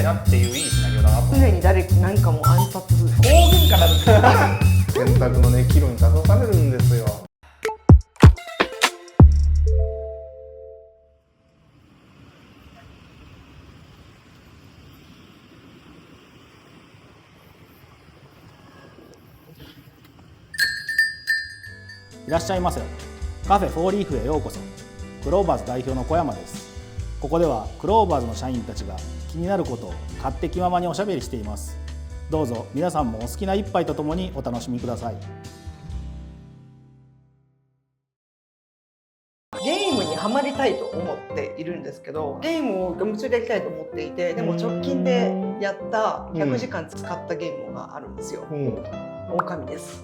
いなっていういいシナリオだなと。常に何かも暗殺する。大喧嘩なる選択のね岐路に立たされるんですよ。いらっしゃいませ。カフェフォーリーフへようこそ。クローバーズ代表の小山です。ここではクローバーズの社員たちが気になることを勝手気ままにおしゃべりしています。どうぞ皆さんもお好きな一杯とともにお楽しみください。ゲームにハマりたいと思っているんですけど、ゲームを夢中でやりたいと思っていて、でも直近でやった100時間使ったゲームがあるんですよ。狼です。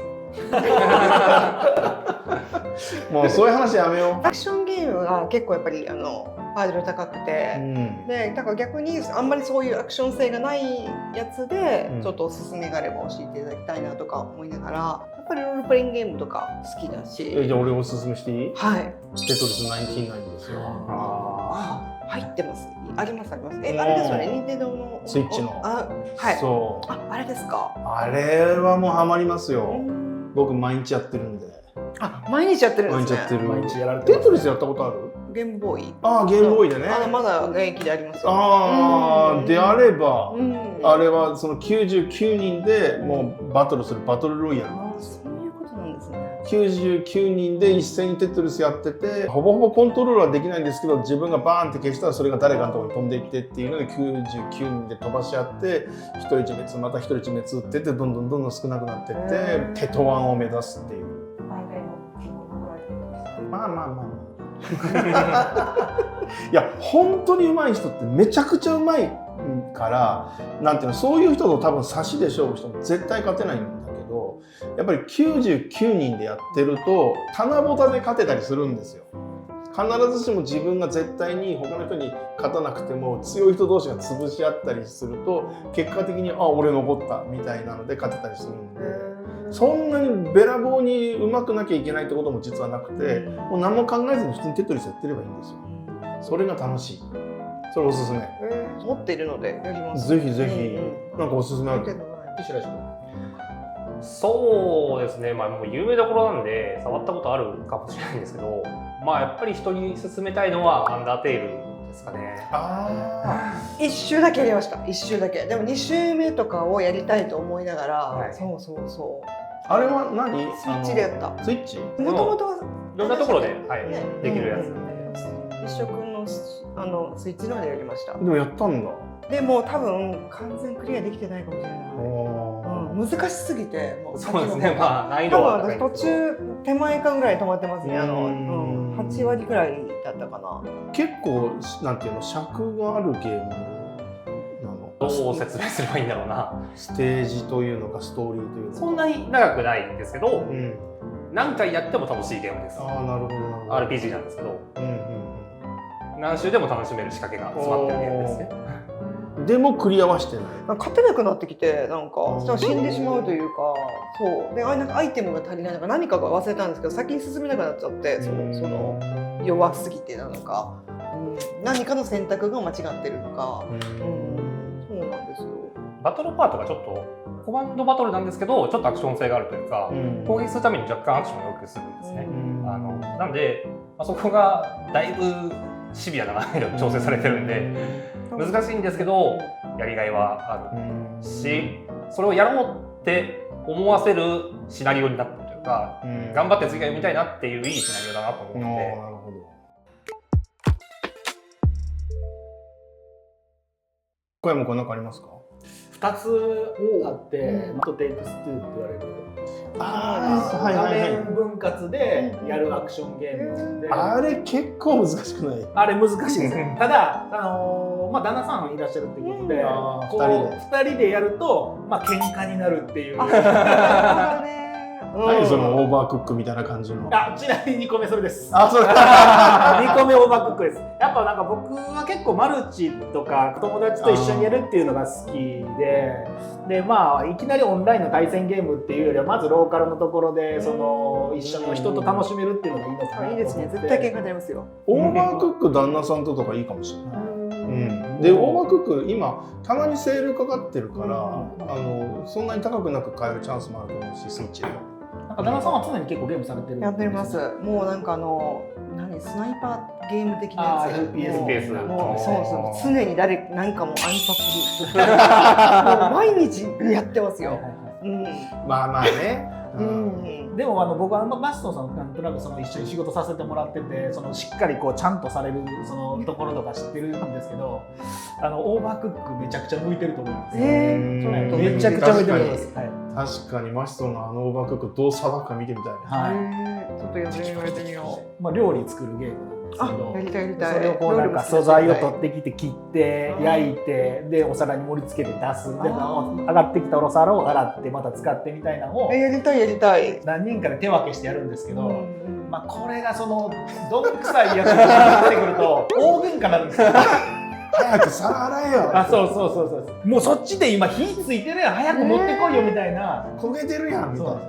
もうそういう話やめよアクションゲームが結構やっぱりハードル高くて、でだから逆にあんまりそういうアクション性がないやつで、ちょっとおすすめがあれば教えていただきたいなとか思いながら、やっぱりロールプレイングゲームとか好きだし。じゃあ俺おすすめしていい？はい。テトリス99ですよ。入ってます。ありますあります。あれですよね。任天堂のスイッチの。はい。そう。あれですか。あれはもうハマりますよ。僕毎日やってるんで。毎日やってるんですね。毎日やってる。毎日やられてます。テトリスやったことある？ゲームボーイ。ゲームボーイでね。まだ現役でありますよ。であれば、あれはその99人でもうバトルするバトルロイヤルなんですよ。そういうことなんですね。99人で一斉にテトリスやってて、ほぼほぼコントロールはできないんですけど、自分がバーンって消したらそれが誰かのところに飛んでいってっていうので99人で飛ばし合って一人自滅また一人自滅ってってどんどん少なくなってってテトワンを目指すっていう。まあいや本当に上手い人ってめちゃくちゃ上手いからなんていうの、そういう人と多分差しで勝負しても絶対勝てないんだけど、やっぱり99人でやってると棚ぼたで勝てたりするんですよ。必ずしも自分が絶対に他の人に勝たなくても強い人同士が潰し合ったりすると結果的に俺残ったみたいなので勝てたりするんで。そんなにべらぼうに上手くなきゃいけないってことも実はなくて、もう何も考えずに普通にテトリスやってればいいんですよ。それが楽しい。それおすすめ。持っているのでやります。ぜひぜひ。なんかおすすめある？白石君。そうですね、もう有名どころなんで触ったことあるかもしれないんですけど、やっぱり人に勧めたいのはアンダーテイルですかね。1周だけやりました。1周だけ。でも2周目とかをやりたいと思いながら、そうあれは何？スイッチでやった。スイッチ？もともとはいろんなところでできるやつなんで。一色のスイッチのでやりました。でもやったんだ。でも多分完全クリアできてないかもしれない。難しすぎて、もうそうですね。難易度は高いん途ですけど。中手前かぐらい止まってますね。8割くらいだったかな。結構なんていうの、尺があるゲームなの。どう説明すればいいんだろうな。ステージというのかストーリーというのか。そんなに長くないんですけど、何回やっても楽しいゲームです。なるほど。RPG なんですけど、何周でも楽しめる仕掛けが詰まってるゲームですね。でもクリアはしてない。勝てなくなってきて、なんか死んでしまうというか、そうでなんかアイテムが足りないのか何かが忘れたんですけど、先に進めなくなっちゃって、その弱すぎてなのか、何かの選択が間違ってるのか、そうなんですよ。バトルパートがちょっとコマンドバトルなんですけど、ちょっとアクション性があるというか、攻撃するために若干アクションをよくするんですね。なんで、そこがだいぶシビアな難易度に調整されてるんで難しいんですけどやりがいはあるし、それをやろうって思わせるシナリオになってるというか、頑張って次が読みたいなっていういいシナリオだなと思って。なるほど。小山君何かありますか？2つあって、マットテイクス2って言われる画面分割でやるアクションゲームで、あれ結構難しくない？あれ難しいですね。ただ旦那さんいらっしゃるっていうことで、2人でやると喧嘩になるっていう。何そのオーバークックみたいな感じの。ちなみに2個目それです。それ2個目オーバークックです。やっぱなんか僕は結構マルチとか友達と一緒にやるっていうのが好きで、いきなりオンラインの対戦ゲームっていうよりはまずローカルのところで一緒の人と楽しめるっていうのがいいのかなと思って。いいですね。絶対喧嘩になりますよ。オーバークック旦那さんとかいいかもしれない。でオーバークック今たまにセールかかってるから、そんなに高くなく買えるチャンスもあると思うし、スイッチで。なんか旦那さんは常に結構ゲームされてるんですよね。やってます。もうなんかスナイパーゲーム的なやつ。FPS もうそう常になんかもう暗殺もう毎日やってますよ。まあまあね。でも僕はバストさんなんとなく一緒に仕事させてもらってて、しっかりちゃんとされるところとか知ってるんですけど、オーバークックめちゃくちゃ向いてると思います。めちゃくちゃ向いてると思います。確かにマストのオーバークックどうさばくか見てみたいな。ちょっとやってみよう。料理作るゲームなんですけど、やりたいやりたい。それをなんか素材を取ってきて切って焼いて、でお皿に盛り付けて出す、で上がってきたお皿を洗ってまた使ってみたいなのをやりたいやりたい。何人かで手分けしてやるんですけど、まあこれがどんくさいやつが出てくると大喧嘩になるんですよ。早く皿洗えよ。そうもうそっちで今火ついてるやん、早く持ってこいよみたいな。焦げてるやんみたいな。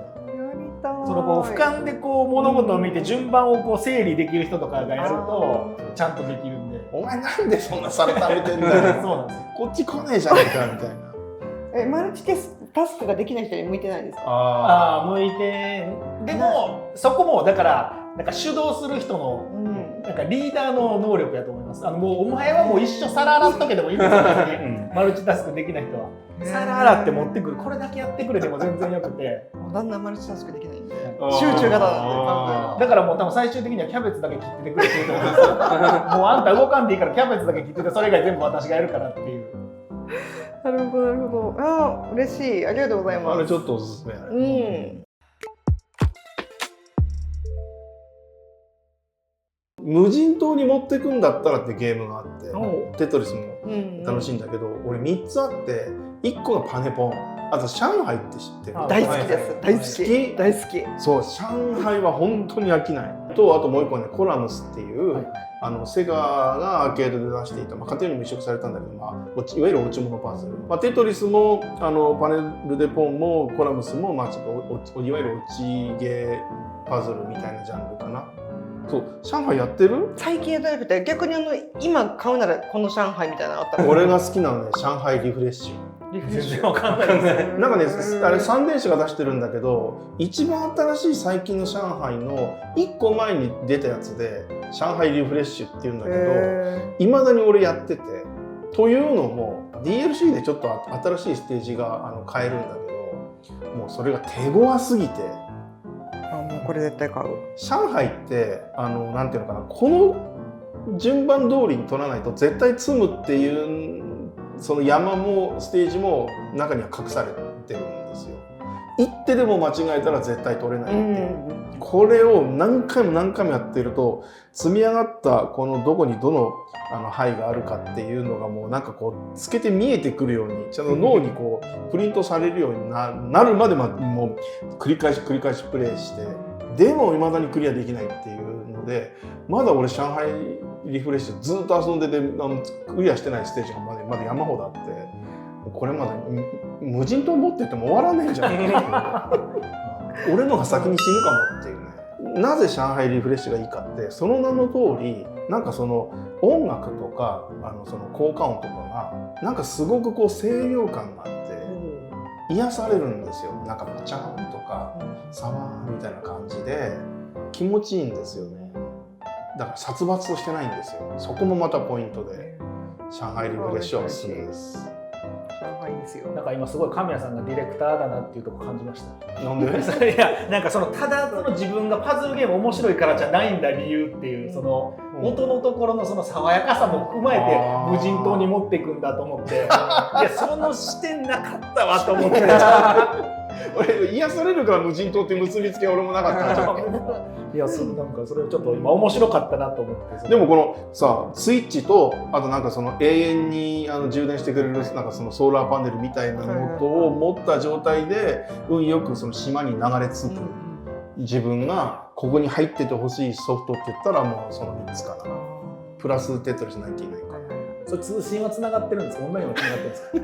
俯瞰で物事を見て順番を整理できる人とかがやるとちゃんとできるんで。お前なんでそんな皿食べてんだよ。そうなんですよ。こっち来ねえじゃねえかみたいな。マルチタスクができない人に向いてないですか？向いて、でもそこもだからなんか主導する人のなんかリーダーの能力やと思います。もうお前はもう一緒皿洗っとけでもいいんですよね。マルチタスクできない人は皿洗って持ってくる、これだけやってくれても全然よくて。だんだんマルチタスクできないんで集中型なんで、だからもう多分最終的にはキャベツだけ切っててくれって言うと思うんですよ。もうあんた動かんでいいからキャベツだけ切ってて、それ以外全部私がやるからっていう。なるほどなるほど。嬉しい、ありがとうございます。あれちょっとおすすめやね。無人島に持ってくんだったらってゲームがあって、テトリスも楽しいんだけど、俺3つあって、1個がパネポン、あと上海って知ってる？大好きです。大好き。そう、上海は本当に飽きない。あともう1個はね、コラムスっていう、セガがアーケードで出していた、家庭にも移植されたんだけど、いわゆる落ち物パズル。テトリスもパネルでポンもコラムスも、いわゆる落ちゲーパズルみたいなジャンルかな。そう、上海やってる？最近やってなくて、逆に今買うならこの上海みたいなのあったら。俺が好きなのね、上海リフレッシュ。全然わかんないですね。なんかね、あれ三電子が出してるんだけど、一番新しい最近の上海の1個前に出たやつで上海リフレッシュっていうんだけど、いまだに俺やってて、というのも DLC でちょっと新しいステージが買えるんだけど、もうそれが手強すぎて、もうこれ絶対買う。上海ってなんていうのかな、この順番通りに取らないと絶対積むっていうその山もステージも中には隠されてるんですよ。一手でも間違えたら絶対取れないっていう、これを何回も何回もやってると積み上がったこのどこにどの範囲があるかっていうのがもうなんかつけて見えてくるようにちゃんと脳にプリントされるようになるまでもう繰り返しプレイしてでも未だにクリアできないっていうので、まだ俺上海リフレッシュずっと遊んでてクリアしてないステージがまだ山ほどあって、これまだ無人島持ってっても終わらないんじゃないか俺のが先に死ぬかもっていうね。なぜ上海リフレッシュがいいかって、その名の通りなんかその音楽とかその効果音とかがなんかすごく清涼感があって癒されるんですよ。なんかパチャンとかサワーみたいな感じで気持ちいいんですよね。だから殺伐としてないんですよ。そこもまたポイントで上海リフレッシュはおすすめです。上海ですよ。なんか今すごい神谷さんがディレクターだなっていうとこ感じました。なんで？いやなんかただ自分がパズルゲーム面白いからじゃないんだ理由っていう元のところの爽やかさも踏まえて無人島に持っていくんだと思って、いやその視点なかったわと思って。俺癒されるから無人島って結びつけ俺もなかったんじゃん。いやなんかそれをちょっと今面白かったなと思って。でもこのさスイッチとあとなんか永遠に充電してくれるなんかソーラーパネルみたいなのを持った状態で運よく島に流れ着く自分がここに入っててほしいソフトって言ったらもうその3つかな。プラステトリス99か。それ通信はつながってるんですか？オンラインはつながってるんですか？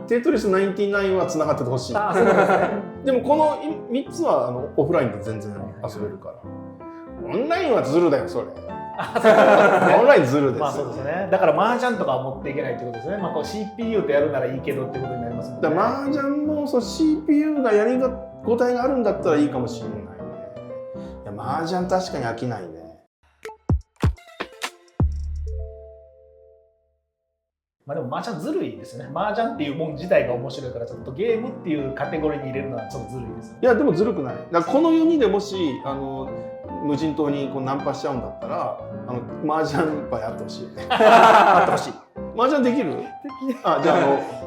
テトリス99はつながっててほしい。でもこの3つはオフラインで全然遊べるから。オンラインはズルだよそれ。オンラインずるですよ。まあそうですね。だから麻雀とかは持っていけないってことですね。まあこう CPU とやるならいいけどってことになりますもんね。だから麻雀もそう CPU がやりごたえがあるんだったらいいかもしれないね。いや麻雀確かに飽きないね。まあでも麻雀ずるいですよね。麻雀っていうもん自体が面白いからちょっとゲームっていうカテゴリーに入れるのはちょっとずるいですよね。いやでもずるくない。だからこの4人でもし無人島にこうナンパしちゃうんだったら麻雀パやってほしいよね。あってほしい。麻雀できる？あ、じゃあ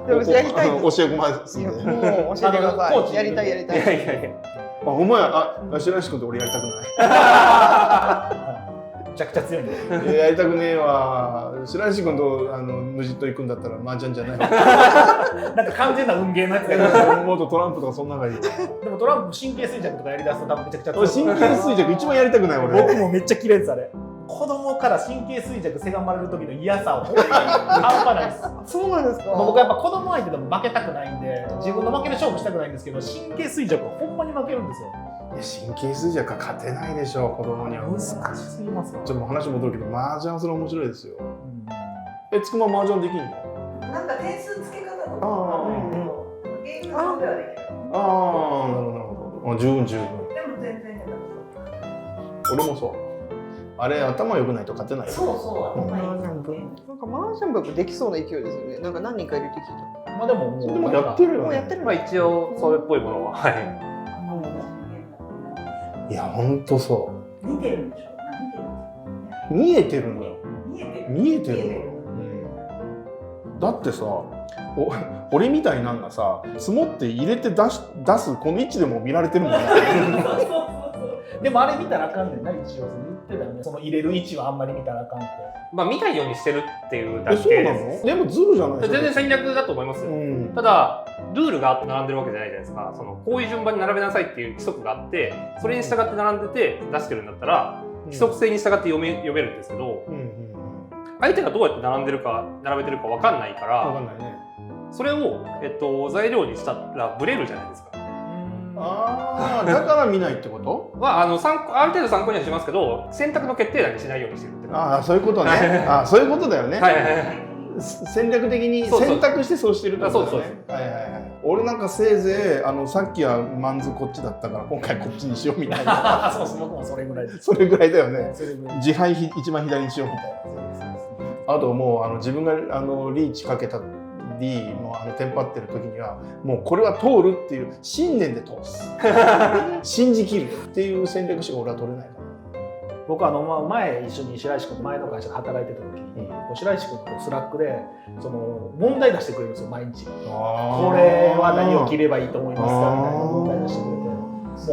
でもやりたいです教えますんで。もう教えてくださコーチい。やりたい。いやいやいや。あ、お前白石君と俺やりたくない。めちゃくちゃ強いんで。やりたくねえわ。白石君と無人島行くんだったら麻雀じゃない。なんか完全な運ゲーのやつがもっとトランプとかそんなのがいい。でもトランプ神経衰弱とかやりだすと多分めちゃくちゃ強い。神経衰弱一番やりたくない俺。僕もめっちゃ嫌いですあれ。子供から神経衰弱せがまれる時の嫌さを本当に半端ないです。そうなんですか。僕はやっぱ子供相手でも負けたくないんで自分の負けで勝負したくないんですけど神経衰弱はほんまに負けるんですよ。いや神経衰弱は勝てないでしょう、子供には。難しすぎますよ。ちょっと話戻るけど麻雀それ面白いですよ。つくま麻雀できんの？なんか点数付け方とかあゲーム上ではできる。あ、なるほど。十分。でも全然下手俺もそう。あれ頭良くないと勝てないよ。そうそう、麻雀部。なんか麻雀部できそうな勢いですよね。なんか何人かいるって聞いた。まあでももうでもやってるよね。もうやってるまあ一応それっぽいものは、はい。いや本当そ似てるんでしょ。う。見えてるのよ。見えてる。見えてるのよ。だってさ、俺みたいなんがさ、積もって入れて出すこの位置でも見られてるもんね。でもあれ見たらあかんねんな、一応言ってたよね。その入れる位置はあんまり見たらあかんって。まあ見ないようにしてるっていうだけそうなです。の？でもズルじゃない。全然戦略だと思いますよ。ただルールが並んでるわけじゃないじゃないですか。こういう順番に並べなさいっていう規則があって、それに従って並んでて出してるんだったら規則性に従って読めるんですけど、相手がどうやって並べてるか分かんないから、わかんないね。それを材料にしたらブレるじゃないですか。ああ、だから見ないってこと？はある程度参考にはしますけど、選択の決定打にしないようにしてるって。ああ、そういうことね。ああ、そういうことだよね。はいはいはい。戦略的に選択してそうしてるってことだよね。はいはいはい。俺なんかせいぜいさっきはマンズこっちだったから今回こっちにしようみたいな。そうそう、僕もそれぐらいです。それぐらいだよね。それぐらい。自敗一番左にしようみたいな。あともう自分がリーチかけたりもうテンパってる時にはもうこれは通るっていう信念で通す。信じきるっていう戦略しか俺は取れないから。僕前一緒に白石君と前の会社で働いてた時に、白石君とスラックで問題出してくれるんですよ、毎日。これは何を切ればいいと思いますかみたいな問題出してくれて、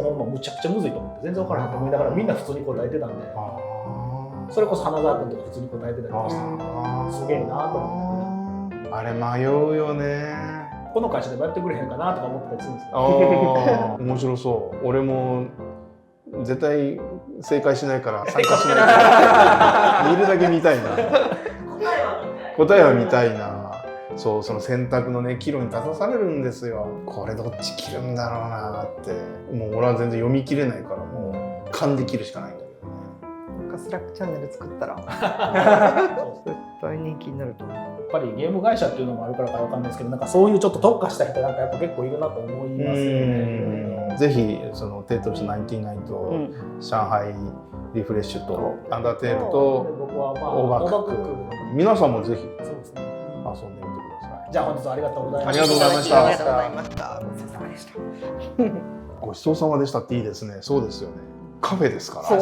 もうほんまむちゃくちゃむずいと思って全然分からへんと思いながらみんな普通に答えてたんで、それこそ花澤君とか普通に答えてたりとかしてすげえなと思って。あれ迷うよね。この会社でもやってくれへんかなとか思ってたりするんですけど。面白そう。俺も絶対正解しないから参加しないから見るだけ見たいな。答えは見たいな。その選択のね岐路に立たされるんですよ。これどっち切るんだろうなって。もう俺は全然読み切れないからもう勘で切るしかないんだけどね。なんかスラックチャンネル作ったら絶対人気になると思う。やっぱりゲーム会社っていうのもあるからかわかんないですけど、なんかそういうちょっと特化した人なんかやっぱ結構いるなと思いますよね。ぜひテトリス99と、上海リフレッシュとアンダーテールと僕はオーバークック、皆さんもぜひそうですね、遊んでみてください。じゃあ本日はありがとうございました。ありがとうございました。ありがとうございました。ごちそうさまでした。ごちそうさまでしたっていいですね。そうですよね。カフェですから。そう。